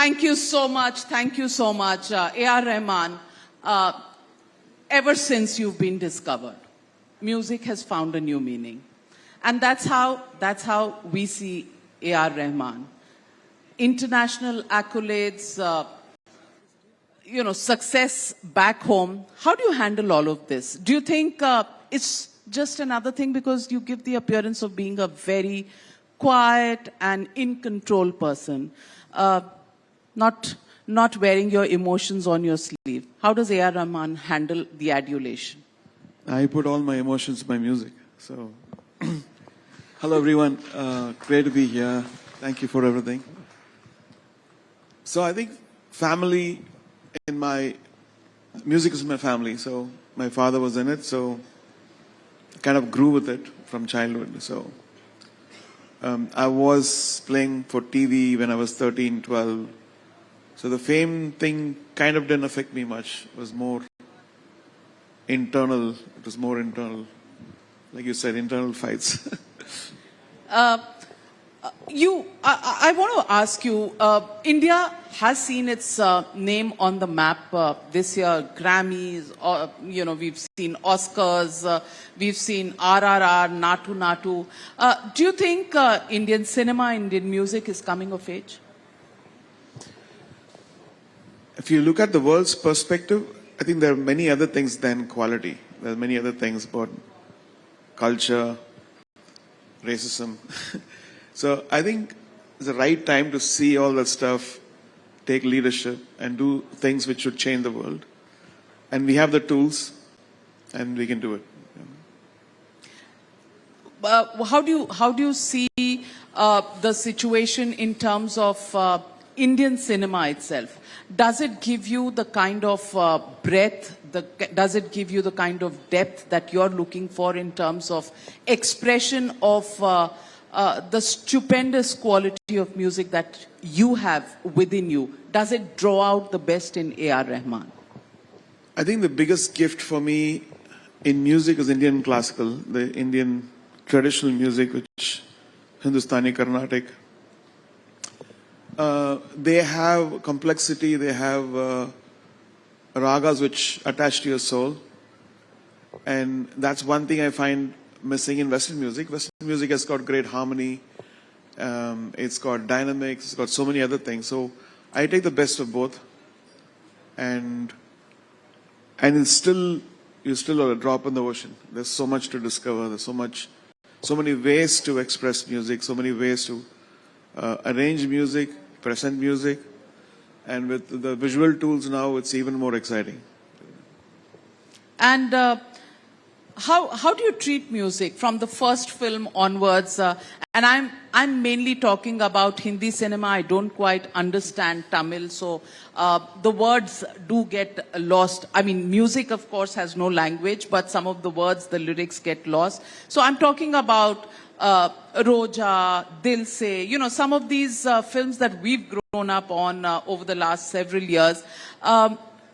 Thank you so much. Thank you so much. A.R. Rahman, ever since you've been discovered, music has found a new meaning. And that's how we see A.R. Rahman. International accolades, success back home. How do you handle all of this? Do you think it's just another thing because you give the appearance of being a very quiet and in control person, not wearing your emotions on your sleeve? How does A.R. Rahman handle the adulation? I put all my emotions in my music. So, hello everyone. Great to be here. Thank you for everything. So I think family in my music is my family. So my father was in it. So I kind of grew with it from childhood. So I was playing for TV when I was 13, 12. So the fame thing kind of didn't affect me much. It was more internal. It was more internal. Like you said, internal fights. I want to ask you, India has seen its name on the map this year, Grammys, we've seen Oscars, we've seen RRR, Natu Natu. Do you think Indian cinema, Indian music is coming of age? If you look at the world's perspective, I think there are many other things than quality. There are many other things about culture, racism. So I think it's the right time to see all that stuff, take leadership, and do things which should change the world. And we have the tools, and we can do it. How do you see the situation in terms of Indian cinema itself? Does it give you the kind of breadth, does it give you the kind of depth that you're looking for in terms of expression of the stupendous quality of music that you have within you? Does it draw out the best in A.R. Rahman? I think the biggest gift for me in music is Indian classical, the Indian traditional music, which Hindustani, Carnatic. They have complexity, they have ragas which attach to your soul. And that's one thing I find missing in Western music. Western music has got great harmony, it's got dynamics, it's got so many other things. So I take the best of both, and it's still, you're still a drop in the ocean. There's so much to discover. There's so many ways to express music, so many ways to arrange music, present music, and with the visual tools now, it's even more exciting. And how do you treat music from the first film onwards? And I'm mainly talking about Hindi cinema. I don't quite understand Tamil, so the words do get lost. I mean, music, of course, has no language, but some of the words, the lyrics get lost. So I'm talking about Roja, Dil Se, some of these films that we've grown up on over the last several years.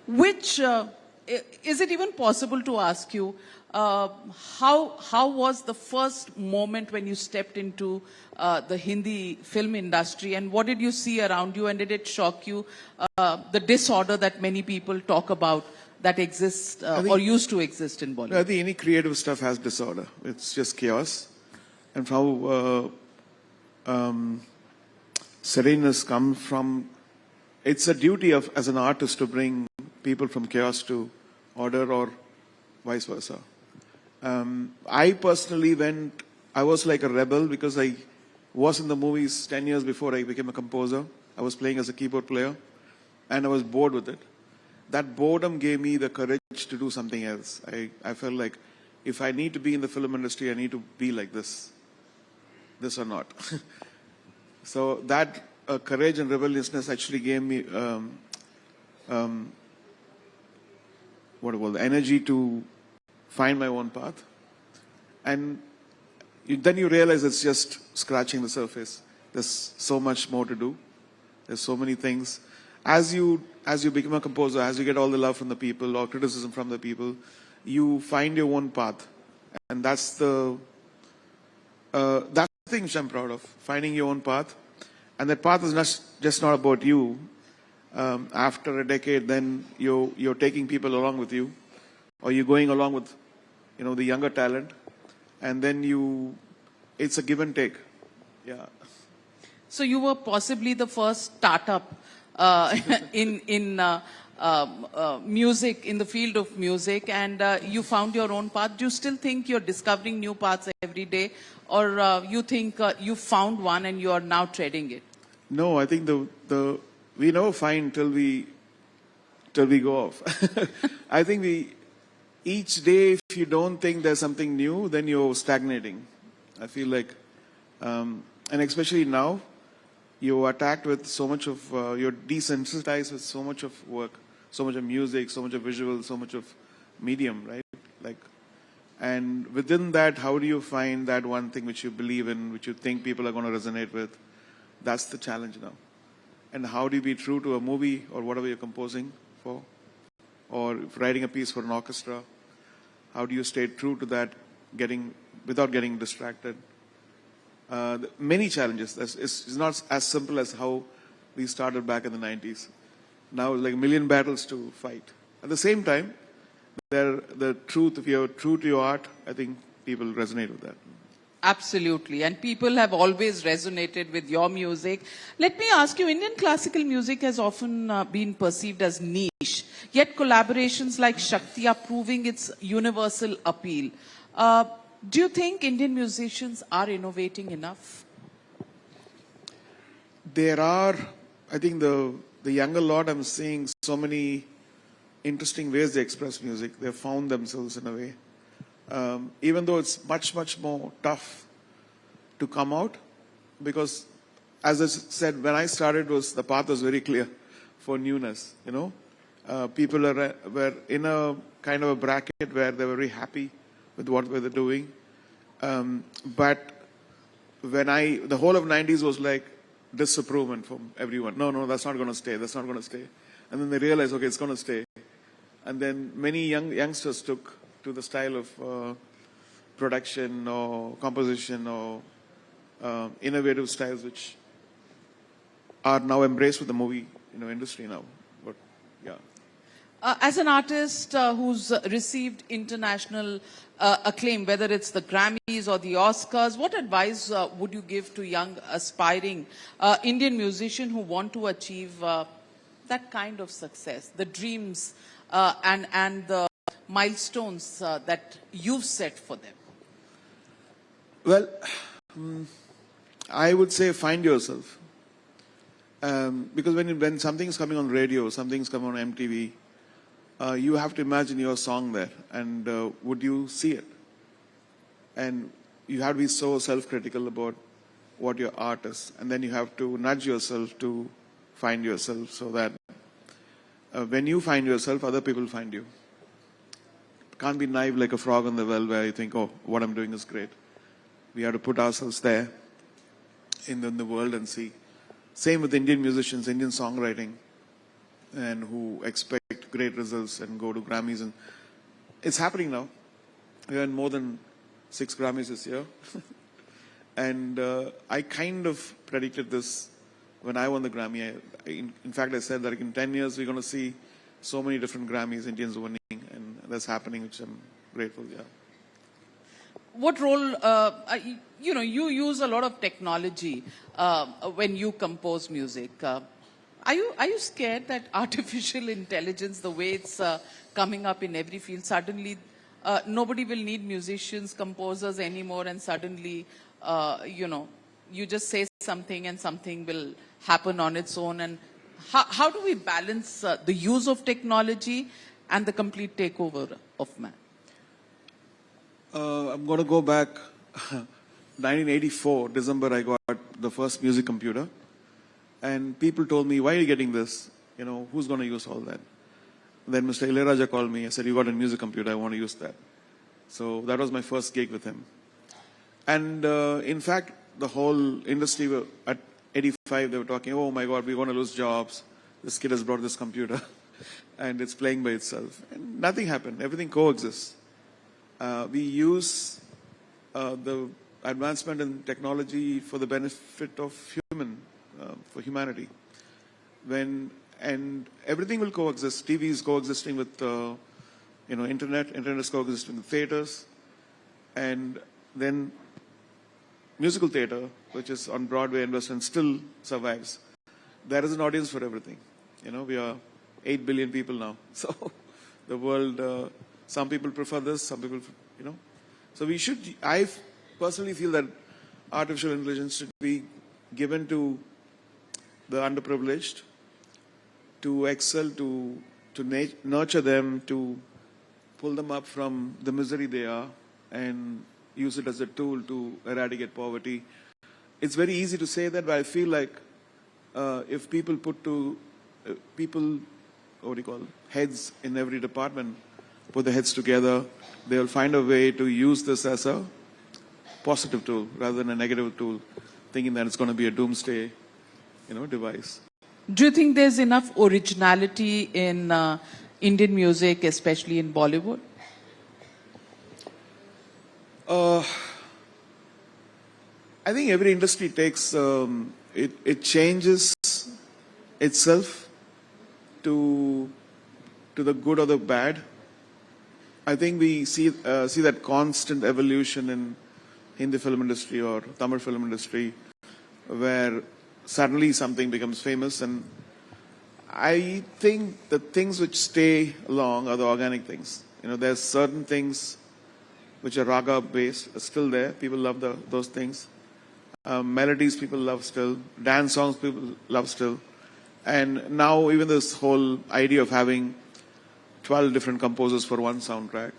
Is it even possible to ask you, how was the first moment when you stepped into the Hindi film industry, and what did you see around you, and did it shock you, the disorder that many people talk about that exists or used to exist in Bollywood? I think any creative stuff has disorder. It's just chaos. And how sereneness comes from, it's a duty of as an artist to bring people from chaos to order, or vice versa. I personally I was like a rebel because I was in the movies 10 years before I became a composer. I was playing as a keyboard player, and I was bored with it. That boredom gave me the courage to do something else. I felt like if I need to be in the film industry, I need to be like this or not. So that courage and rebelliousness actually gave me the energy to find my own path. And then you realize it's just scratching the surface. There's so much more to do. There's so many things. As you become a composer, as you get all the love from the people or criticism from the people, you find your own path. And that's the thing which I'm proud of, finding your own path. And that path is just not about you. After a decade, then you're taking people along with you, or you're going along with, the younger talent, and then it's a give and take. Yeah. So you were possibly the first startup in music, in the field of music, and you found your own path. Do you still think you're discovering new paths every day, or you think you found one and you are now treading it? No, I think we never find till we go off. I think each day, if you don't think there's something new, then you're stagnating. I feel like, and especially now, you're attacked with so much of, you're desensitized with so much of work, so much of music, so much of visual, so much of medium, right? And within that, how do you find that one thing which you believe in, which you think people are going to resonate with? That's the challenge now. And how do you be true to a movie or whatever you're composing for, or writing a piece for an orchestra? How do you stay true to that, without getting distracted? Many challenges. It's not as simple as how we started back in the 90s. Now, like a million battles to fight. At the same time, the truth, if you're true to your art, I think people resonate with that. Absolutely. And people have always resonated with your music. Let me ask you, Indian classical music has often been perceived as niche, yet collaborations like Shakti are proving its universal appeal. Do you think Indian musicians are innovating enough? There are, I think the younger lot, I'm seeing so many interesting ways they express music. They've found themselves in a way. Even though it's much, much more tough to come out, because as I said, when I started, the path was very clear for newness, People were in a kind of a bracket where they were very happy with what they were doing. But the whole of 90s was like disapproval from everyone. No, that's not going to stay. That's not going to stay. And then they realized, okay, it's going to stay. And then many youngsters took to the style of production or composition or innovative styles which are now embraced with the movie industry now. But yeah. As an artist who's received international acclaim, whether it's the Grammys or the Oscars, what advice would you give to young aspiring Indian musicians who want to achieve that kind of success, the dreams and the milestones that you've set for them? Well, I would say find yourself. Because when something's coming on radio, something's coming on MTV, you have to imagine your song there, and would you see it? And you have to be so self-critical about what your art is, and then you have to nudge yourself to find yourself, so that when you find yourself, other people find you. Can't be naive like a frog in the well where you think, oh, what I'm doing is great. We have to put ourselves there in the world and see. Same with Indian musicians, Indian songwriting, and who expect great results and go to Grammys. And it's happening now. We earned more than 6 Grammys this year. And I kind of predicted this when I won the Grammy. In fact, I said that in 10 years, we're going to see so many different Grammys, Indians winning, and that's happening, which I'm grateful, yeah. What role, you use a lot of technology when you compose music. Are you scared that artificial intelligence, the way it's coming up in every field, suddenly nobody will need musicians, composers anymore, and suddenly, you just say something and something will happen on its own? And how do we balance the use of technology and the complete takeover of man? I'm going to go back 1984, December, I got the first music computer. And people told me, why are you getting this? Who's going to use all that? Then Mr. Ilayaraja called me. I said, you got a music computer, I want to use that. So that was my first gig with him. And in fact, the whole industry at 85, they were talking, oh my God, we're going to lose jobs. This kid has brought this computer and it's playing by itself. And nothing happened. Everything coexists. We use the advancement in technology for the benefit of for humanity. When and everything will coexist. TV is coexisting with, internet. Internet is coexisting with theaters. And then musical theater, which is on Broadway and West End, still survives. There is an audience for everything. We are 8 billion people now. So the world, some people prefer this, some people, So I personally feel that artificial intelligence should be given to the underprivileged to excel, to nurture them, to pull them up from the misery they are and use it as a tool to eradicate poverty. It's very easy to say that, but I feel like if people heads in every department, put their heads together, they'll find a way to use this as a positive tool rather than a negative tool, thinking that it's going to be a doomsday, device. Do you think there's enough originality in Indian music, especially in Bollywood? I think every industry takes, it changes itself to the good or the bad. I think we see that constant evolution in Hindi film industry or Tamil film industry, where suddenly something becomes famous, and I think the things which stay along are the organic things. There's certain things which are raga based, are still there. People love those things. Melodies people love still. Dance songs people love still. And now even this whole idea of having 12 different composers for one soundtrack,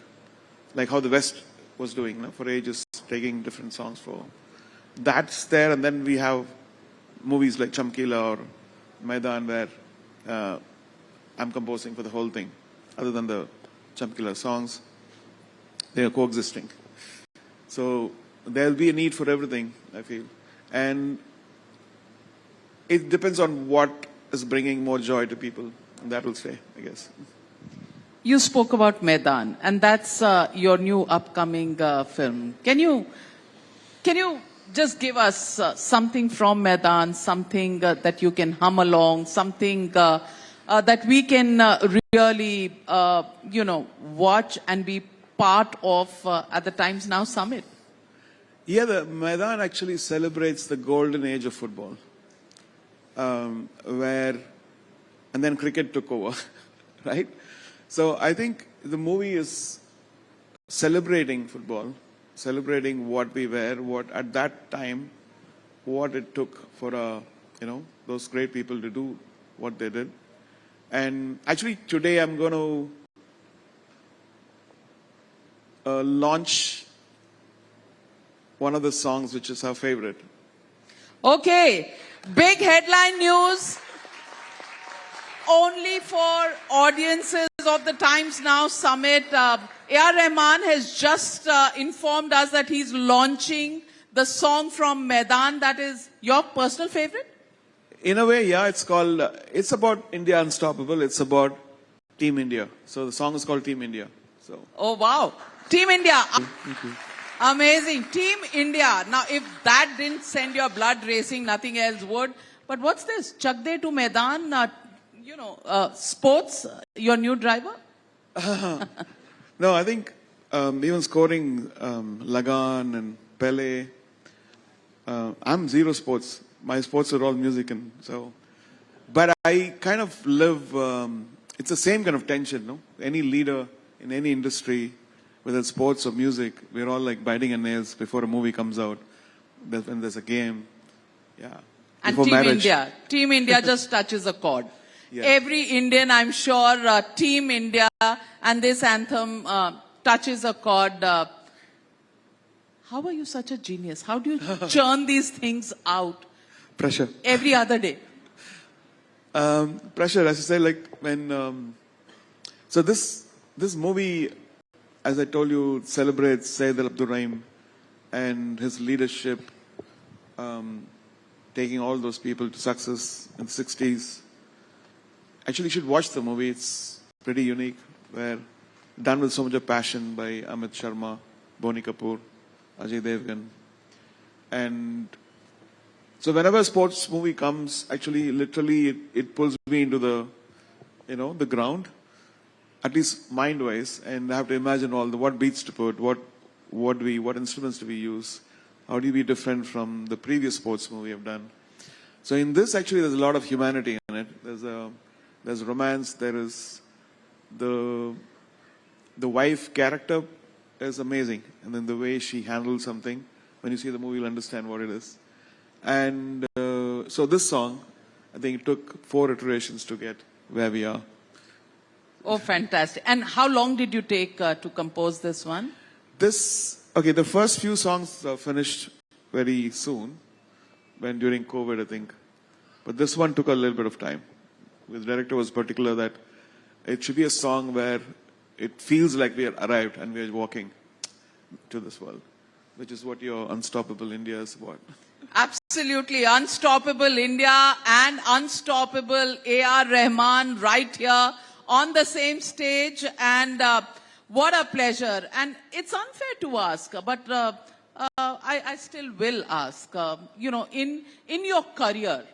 like how the West was doing for ages, taking different songs for. That's there, and then we have movies like Chamkila or Maidan where I'm composing for the whole thing. Other than the Chamkila songs, they are coexisting. So there'll be a need for everything, I feel. And it depends on what is bringing more joy to people. And that will stay, I guess. You spoke about Maidan, and that's your new upcoming film. Can you just give us something from Maidan, something that you can hum along, something that we can really, watch and be part of at the Times Now Summit? Yeah, the Maidan actually celebrates the golden age of football, and then cricket took over, right? So I think the movie is celebrating football, celebrating what we were, what at that time, what it took for those great people to do what they did. And actually today I'm going to launch one of the songs which is our favorite. Okay, big headline news. Only for audiences of the Times Now Summit. A.R. Rahman has just informed us that he's launching the song from Maidan. That is your personal favorite? In a way, yeah. It's about India Unstoppable. It's about Team India. So the song is called Team India. So. Oh, wow. Team India. Thank you. Amazing. Team India. Now, if that didn't send your blood racing, nothing else would. But what's this? Chak De to Maidan, sports, your new driver? No, I think even scoring Lagan and Pele, I'm zero sports. My sports are all music. But I kind of live, it's the same kind of tension, no? Any leader in any industry, whether it's sports or music, we're all like biting our nails before a movie comes out. When there's a game. Yeah. And before Team marriage. Team India just touches a chord. Yeah. Every Indian, I'm sure, Team India and this anthem touches a chord. How are you such a genius? How do you churn these things out? Pressure. Every other day. Pressure, as I say, like when... so this movie, as I told you, celebrates Syed Abdul Rahim and his leadership, taking all those people to success in the 60s. Actually, you should watch the movie. It's pretty unique. Done with so much of passion by Amit Sharma, Boni Kapoor, Ajay Devgan. And So whenever a sports movie comes, actually, literally, it pulls me into the, the ground, at least mind-wise, and I have to imagine what beats to put, what instruments do we use, how do we be different from the previous sports movie I've done. So in this, actually, there's a lot of humanity in it. There's romance. There is the wife character is amazing, and then the way she handles something. When you see the movie, you'll understand what it is. And so this song, I think it took 4 iterations to get where we are. Oh, fantastic. And how long did you take to compose this one? The first few songs finished very soon, during COVID, I think. But this one took a little bit of time. The director was particular that it should be a song where it feels like we have arrived and we are walking to this world, which is what your Unstoppable India is about. Absolutely. Unstoppable India and Unstoppable A.R. Rahman right here on the same stage. And what a pleasure. And it's unfair to ask, but I still will ask. In your career,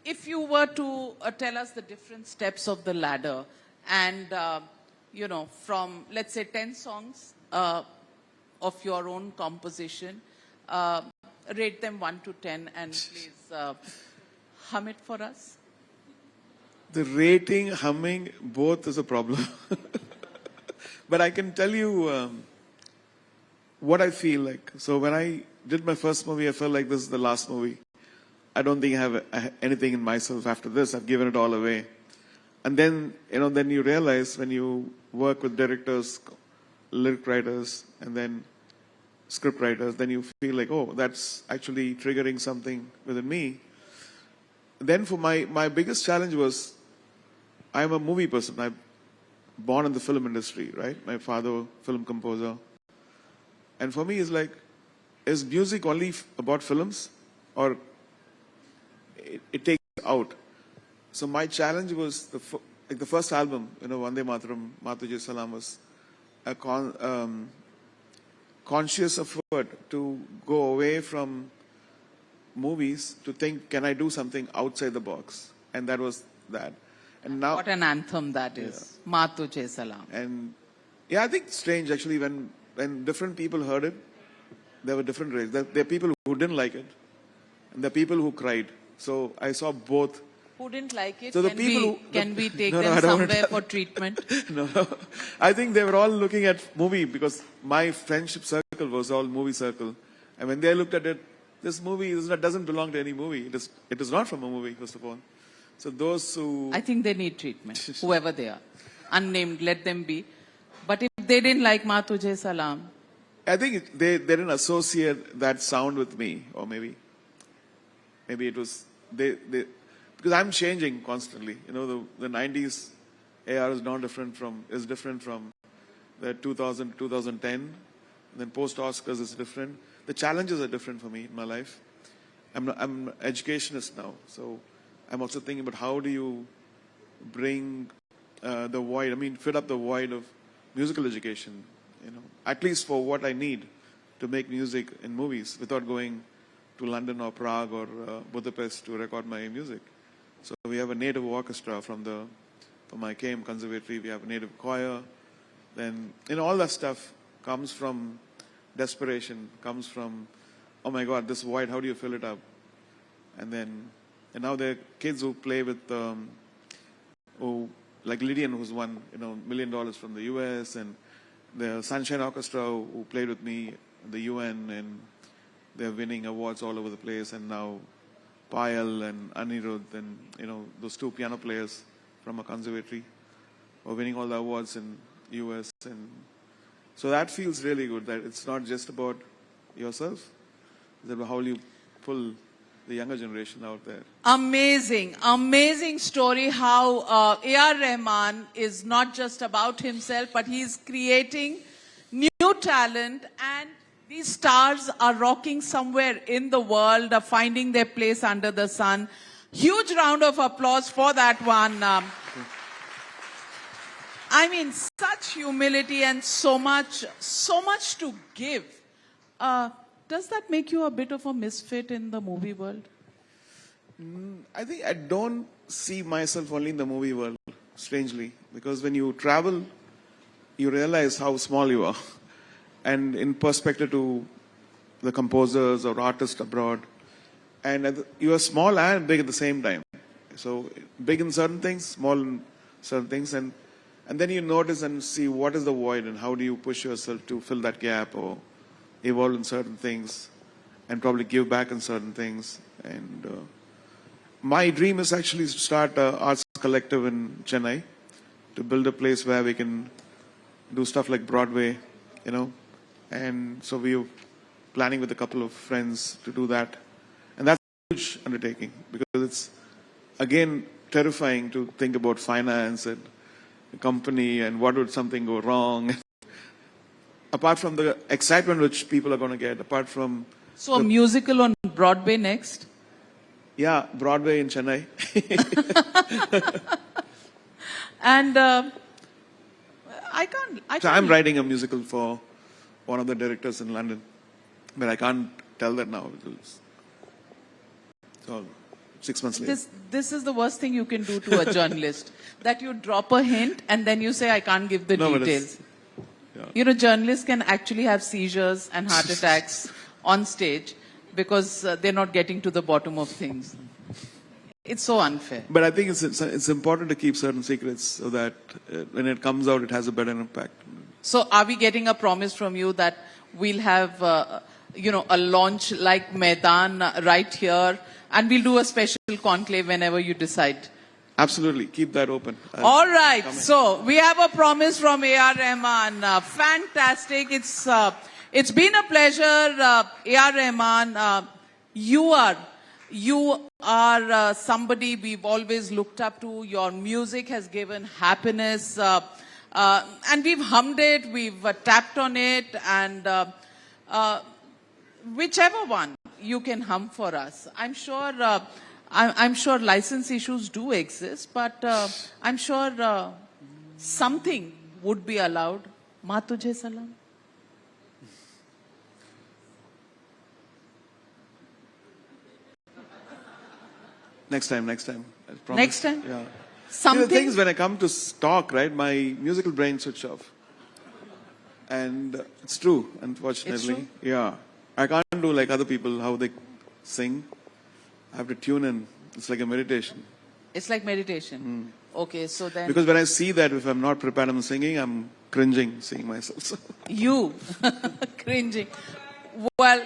if you were to tell us the different steps of the ladder and, from, let's say, 10 songs of your own composition, rate them 1 to 10 and please hum it for us. The rating, humming, both is a problem. But I can tell you what I feel like. So when I did my first movie, I felt like this is the last movie. I don't think I have anything in myself after this. I've given it all away. And then, then you realize when you work with directors, lyric writers, and then script writers, then you feel like, oh, that's actually triggering something within me. Then for my biggest challenge was, I'm a movie person. I'm born in the film industry, right? My father, film composer. And for me, it's like, is music only about films? Or it takes out? So my challenge was, the first album, Vande Mataram, Matuje Salam, was a conscious effort to go away from movies to think, can I do something outside the box? And that was that. And now, what an anthem that is. Maa Tujhe Salam. And yeah, I think it's strange actually when different people heard it, there were different rays. There are people who didn't like it, and there are people who cried. So I saw both. Who didn't like it? So Can we take them somewhere for treatment? No. I think they were all looking at movie because my friendship circle was all movie circle. And when they looked at it, this movie doesn't belong to any movie. It is not from a movie, first of all. So those who... I think they need treatment, whoever they are. Unnamed, let them be. But if they didn't like Maa Tujhe Salam... I think they didn't associate that sound with me. Or maybe it was... because I'm changing constantly. The 90s AR is different from the 2000, 2010. And then post-Oscars is different. The challenges are different for me in my life. I'm an educationist now. So I'm also thinking about how do you bring the void, fill up the void of musical education, at least for what I need to make music in movies without going to London or Prague or Budapest to record my music. So we have a native orchestra from my KM Conservatory. We have a native choir. Then, all that stuff comes from desperation, comes from, oh my God, this void, how do you fill it up? And now there are kids who play with, like Lydian, who's won, $1 million from the US, and the Sunshine Orchestra who played with me at the UN, and they're winning awards all over the place, and now Payal and Anirudh and, those 2 piano players from a conservatory are winning all the awards in US. And so that feels really good, that it's not just about yourself, it's about how you pull the younger generation out there. Amazing, amazing story how A.R. Rahman is not just about himself, but he's creating new talent, and these stars are rocking somewhere in the world, finding their place under the sun. Huge round of applause for that one. Such humility and so much to give. Does that make you a bit of a misfit in the movie world? I think I don't see myself only in the movie world, strangely, because when you travel, you realize how small you are. And in perspective to the composers or artists abroad, and you are small and big at the same time. So big in certain things, small in certain things, and then you notice and see what is the void and how do you push yourself to fill that gap or evolve in certain things and probably give back in certain things. And my dream is actually to start an arts collective in Chennai, to build a place where we can do stuff like Broadway, you know. And so we're planning with a couple of friends to do that. And that's a huge undertaking because it's, again, terrifying to think about finance and the company and what would something go wrong. Apart from the excitement which people are going to get, apart from... So a musical on Broadway next? Yeah, Broadway in Chennai. And I'm writing a musical for one of the directors in London, but I can't tell that now. So 6 months later. This is the worst thing you can do to a journalist, that you drop a hint and then you say, I can't give the details. Yeah. You know, journalists can actually have seizures and heart attacks on stage because they're not getting to the bottom of things. It's so unfair. But I think it's important to keep certain secrets so that when it comes out, it has a better impact. So are we getting a promise from you that we'll have, a launch like Maidan right here, and we'll do a special conclave whenever you decide? Absolutely. Keep that open. All right. So we have a promise from A.R. Rahman. Fantastic. It's been a pleasure, A.R. Rahman. You are somebody we've always looked up to. Your music has given happiness. And we've hummed it, we've tapped on it, and whichever one you can hum for us. I'm sure license issues do exist, but I'm sure something would be allowed. Ma tujhe salam. Next time. I promise. Next time? Yeah. Something. The thing is, when I come to talk, right, my musical brain switch off. And it's true, unfortunately. It's true? Yeah. I can't do like other people, how they sing. I have to tune in. It's like a meditation. It's like meditation. Okay, so then... Because when I see that, if I'm not prepared in singing, I'm cringing seeing myself. You cringing. Well...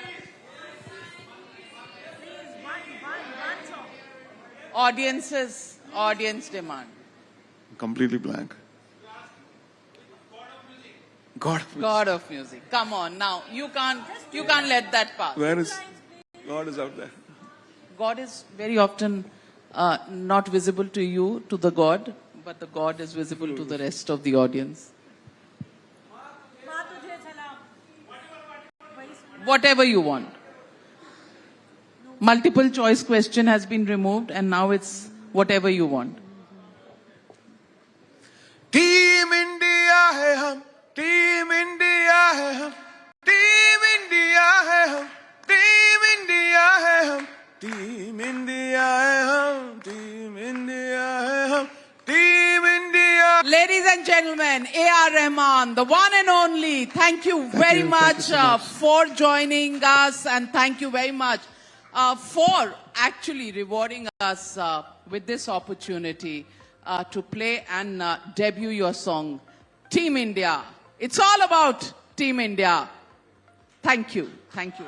Audience demand. Completely blank. God of music. Come on now. You can't let that pass. Where is God is out there? God is very often not visible to you, to the God, but the God is visible to the rest of the audience. Whatever you want. Multiple choice question has been removed and now it's whatever you want. Team India hai hum, Team India hai hum, Team India hai hum, Team India hai hum, Team India hai hum, Team India hai hum, Team India. Ladies and gentlemen, A.R. Rahman, the one and only, thank you very much for joining us, and thank you very much for actually rewarding us with this opportunity to play and debut your song, Team India. It's all about Team India. Thank you. Thank you.